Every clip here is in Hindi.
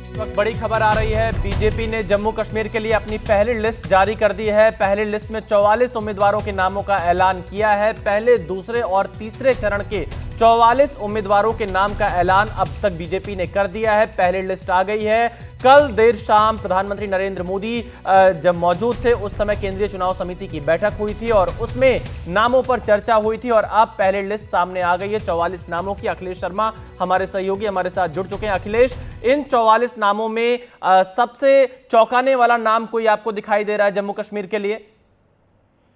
इस वक्त बड़ी खबर आ रही है। बीजेपी ने जम्मू कश्मीर के लिए अपनी पहली लिस्ट जारी कर दी है। पहली लिस्ट में 44 उम्मीदवारों के नामों का ऐलान किया है। पहले, दूसरे और तीसरे चरण के 44 उम्मीदवारों के नाम का ऐलान अब तक बीजेपी ने कर दिया है। पहली लिस्ट आ गई है। कल देर शाम प्रधानमंत्री नरेंद्र मोदी जब मौजूद थे उस समय केंद्रीय चुनाव समिति की बैठक हुई थी और उसमें नामों पर चर्चा हुई थी और अब पहली लिस्ट सामने आ गई है 44 नामों की। अखिलेश शर्मा हमारे सहयोगी हमारे साथ जुड़ चुके हैं। अखिलेश, इन 44 नामों में सबसे चौंकाने वाला नाम कोई आपको दिखाई दे रहा है जम्मू कश्मीर के लिए?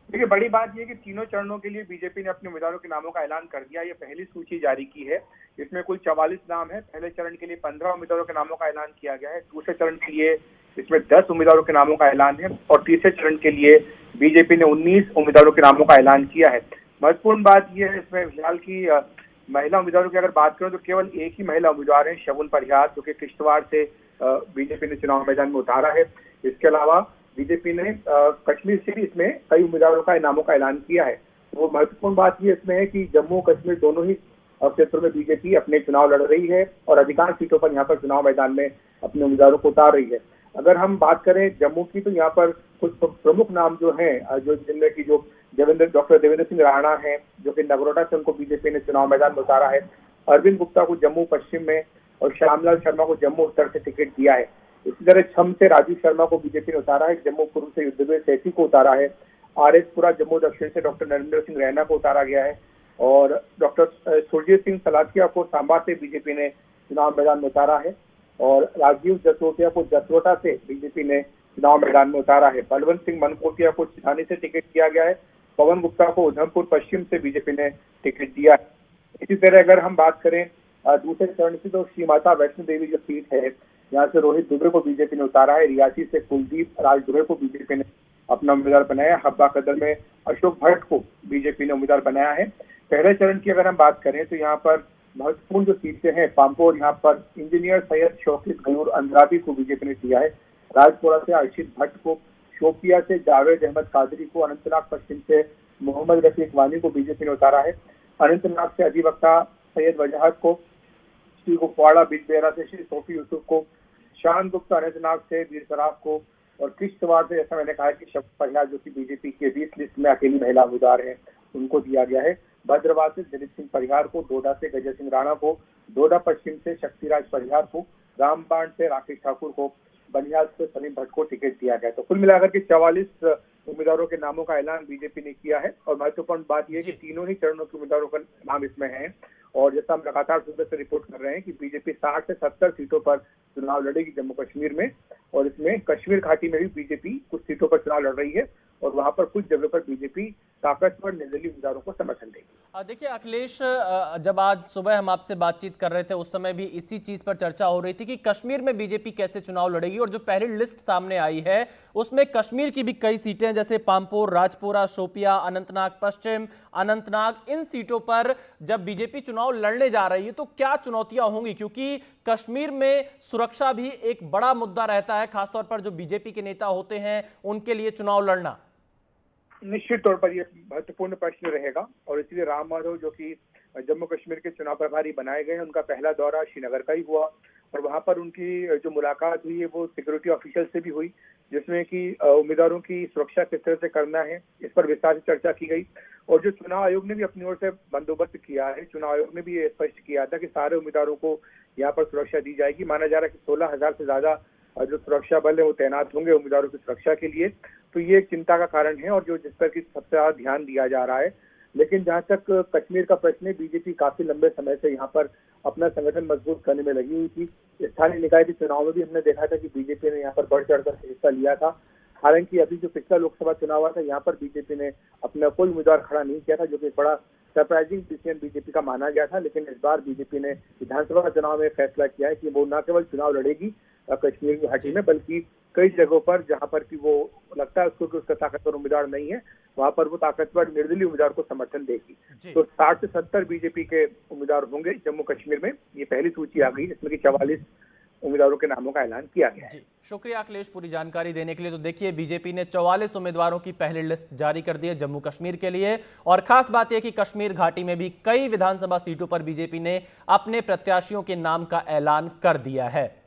देखिए, बड़ी बात यह कि तीनों चरणों के लिए बीजेपी ने अपने उम्मीदवारों के नामों का ऐलान कर दिया। ये पहली सूची जारी की है। इसमें कुल 44 नाम है। पहले चरण के लिए 15 उम्मीदवारों के नामों का ऐलान किया गया है। दूसरे चरण के लिए इसमें 10 उम्मीदवारों के नामों का ऐलान है और तीसरे चरण के लिए बीजेपी ने 19 उम्मीदवारों के नामों का ऐलान किया है। महत्वपूर्ण बात यह है इसमें फिलहाल की महिला उम्मीदवारों की अगर बात करें तो केवल एक ही महिला उम्मीदवार है, शगुन परिहार, जो कि किश्तवाड़ से बीजेपी ने चुनाव मैदान में उतारा है। इसके अलावा बीजेपी ने कश्मीर से भी इसमें कई उम्मीदवारों का नामों का ऐलान किया है। तो महत्वपूर्ण बात ये इसमें है कि जम्मू कश्मीर दोनों ही क्षेत्रों में बीजेपी अपने चुनाव लड़ रही है और अधिकांश सीटों पर यहाँ पर चुनाव मैदान में अपने उम्मीदवारों को उतार रही है। अगर हम बात करें जम्मू की तो यहाँ पर कुछ प्रमुख नाम जो हैं, जो जिनमें की जो डॉक्टर देवेंद्र सिंह राणा हैं, जो कि नगरोटा से उनको बीजेपी ने चुनाव मैदान में उतारा है। अरविंद गुप्ता को जम्मू पश्चिम में और श्यामलाल शर्मा को जम्मू उत्तर से टिकट दिया है। इसी तरह छम से राजीव शर्मा को बीजेपी ने उतारा है। जम्मू पूर्व से युद्धवीर सेठी को उतारा है। आरएसपुरा जम्मू दक्षिण से डॉक्टर नरेंद्र सिंह रैना को उतारा गया है और डॉक्टर सुरजीत सिंह सलाथिया को सांबा से बीजेपी ने चुनाव मैदान में उतारा है और राजीव जसरोटिया को जसरोटा से बीजेपी ने चुनाव मैदान में उतारा है। बलवंत सिंह मनकोटिया को चिठानी से टिकट दिया गया है। पवन गुप्ता को उधमपुर पश्चिम से बीजेपी ने टिकट दिया है। इसी तरह अगर हम बात करें दूसरे चरण की तो श्री माता वैष्णो देवी जो सीट है, यहाँ से रोहित दुबे को बीजेपी ने उतारा है। रियासी से कुलदीप राज दुबे को बीजेपी ने अपना उम्मीदवार बनाया। हब्बा कदर में अशोक भट्ट को बीजेपी ने उम्मीदवार बनाया है। पहले चरण की अगर हम बात करें तो यहाँ पर महत्वपूर्ण जो सीटें हैं, पामपोर, यहाँ पर इंजीनियर सैयद शौकत गयूर अंद्राबी को बीजेपी ने दिया है। राजपुरा से अर्शिद भट्ट को, शोपिया से जावेद अहमद कादरी को, अनंतनाग पश्चिम से मोहम्मद रफीक वानी को बीजेपी ने उतारा है। अनंतनाग से अधिवक्ता सैयद वजाहत को, श्री कुपवाड़ा बिजबेरा से श्री सोफी यूसुफ को, शान गुप्ता अनंतनाग से वीर सराफ को और किश्तवाड़ से, जैसा मैंने कहा कि शगुन परिहार जो कि बीजेपी के 20 लिस्ट में अकेली महिला उम्मीदवार है, उनको दिया गया है। भद्रवाह से दिलीप सिंह परिहार को, डोडा से गजय सिंह राणा को, डोडा पश्चिम से शक्तिराज परिहार को, रामबाण से राकेश ठाकुर को, बनिहाल से सलीम भट्ट को टिकट दिया गया। तो कुल मिलाकर के 44 उम्मीदवारों के नामों का ऐलान बीजेपी ने किया है और महत्वपूर्ण बात यह है कि तीनों ही चरणों के उम्मीदवारों का नाम इसमें है और जैसा हम लगातार सुबह से रिपोर्ट कर रहे हैं कि बीजेपी 60 से 70 सीटों पर चुनाव लड़ेगी जम्मू कश्मीर में और इसमें कश्मीर घाटी में भी बीजेपी कुछ सीटों पर चुनाव लड़ रही है और वहां पर कुछ जगह पर बीजेपी ताकतवर निर्दलीय उम्मीदवारों को समर्थन देगी। देखिए अखिलेश, जब आज सुबह हम आपसे बातचीत कर रहे थे उस समय भी इसी चीज पर चर्चा हो रही थी कि कश्मीर में बीजेपी कैसे चुनाव लड़ेगी और जो पहली लिस्ट सामने आई है उसमें कश्मीर की भी कई सीटें हैं, जैसे पामपोर, राजपुरा, शोपिया, अनंतनाग पश्चिम, अनंतनाग, इन सीटों पर जब बीजेपी चुनाव लड़ने जा रही है तो क्या चुनौतियां होंगी? क्योंकि कश्मीर में सुरक्षा भी एक बड़ा मुद्दा रहता है, खासतौर पर जो बीजेपी के नेता होते हैं उनके लिए चुनाव लड़ना। निश्चित तौर पर यह महत्वपूर्ण प्रश्न रहेगा और इसलिए राम माधव जो कि जम्मू कश्मीर के चुनाव प्रभारी बनाए गए हैं, उनका पहला दौरा श्रीनगर का ही हुआ और वहां पर उनकी जो मुलाकात हुई है वो सिक्योरिटी ऑफिशियल से भी हुई, जिसमें कि उम्मीदवारों की सुरक्षा किस तरह से करना है इस पर विस्तार से चर्चा की गई। और जो चुनाव आयोग ने भी अपनी ओर से बंदोबस्त किया है, चुनाव आयोग ने भी ये स्पष्ट किया था कि सारे उम्मीदवारों को यहाँ पर सुरक्षा दी जाएगी। माना जा रहा है कि 16,000 से ज्यादा जो सुरक्षा बल है वो तैनात होंगे उम्मीदवारों की सुरक्षा के लिए। तो ये एक चिंता का कारण है और जो जिस पर की सबसे ज्यादा ध्यान दिया जा रहा है। लेकिन जहां तक कश्मीर का प्रश्न है, बीजेपी काफी लंबे समय से यहाँ पर अपना संगठन मजबूत करने में लगी हुई थी। स्थानीय निकाय के चुनाव में भी हमने देखा था कि बीजेपी ने यहाँ पर बढ़ चढ़कर हिस्सा लिया था। हालांकि अभी जो पिछला लोकसभा चुनाव हुआ था यहाँ पर बीजेपी ने अपना कोई उम्मीदवार खड़ा नहीं किया था, जो कि बड़ा सरप्राइजिंग डिसीजन बीजेपी का माना गया था। लेकिन इस बार बीजेपी ने विधानसभा चुनाव में फैसला किया है कि वो न केवल चुनाव लड़ेगी कश्मीर की घाटी में, बल्कि कई जगहों पर जहां पर कि वो लगता है उसको कि उसका ताकतवर उम्मीदवार नहीं है, वहां पर वो ताकतवर निर्दलीय उम्मीदवार को समर्थन देगी। तो 60 से 70 बीजेपी के उम्मीदवार होंगे जम्मू कश्मीर में। ये पहली सूची आ गई जिसमें कि 44 उम्मीदवारों के नामों का ऐलान किया गया है। शुक्रिया अखिलेश पूरी जानकारी देने के लिए। तो देखिए, बीजेपी ने 44 उम्मीदवारों की पहली लिस्ट जारी कर दी है जम्मू कश्मीर के लिए और खास बात यह कि कश्मीर घाटी में भी कई विधानसभा सीटों पर बीजेपी ने अपने प्रत्याशियों के नाम का ऐलान कर दिया है।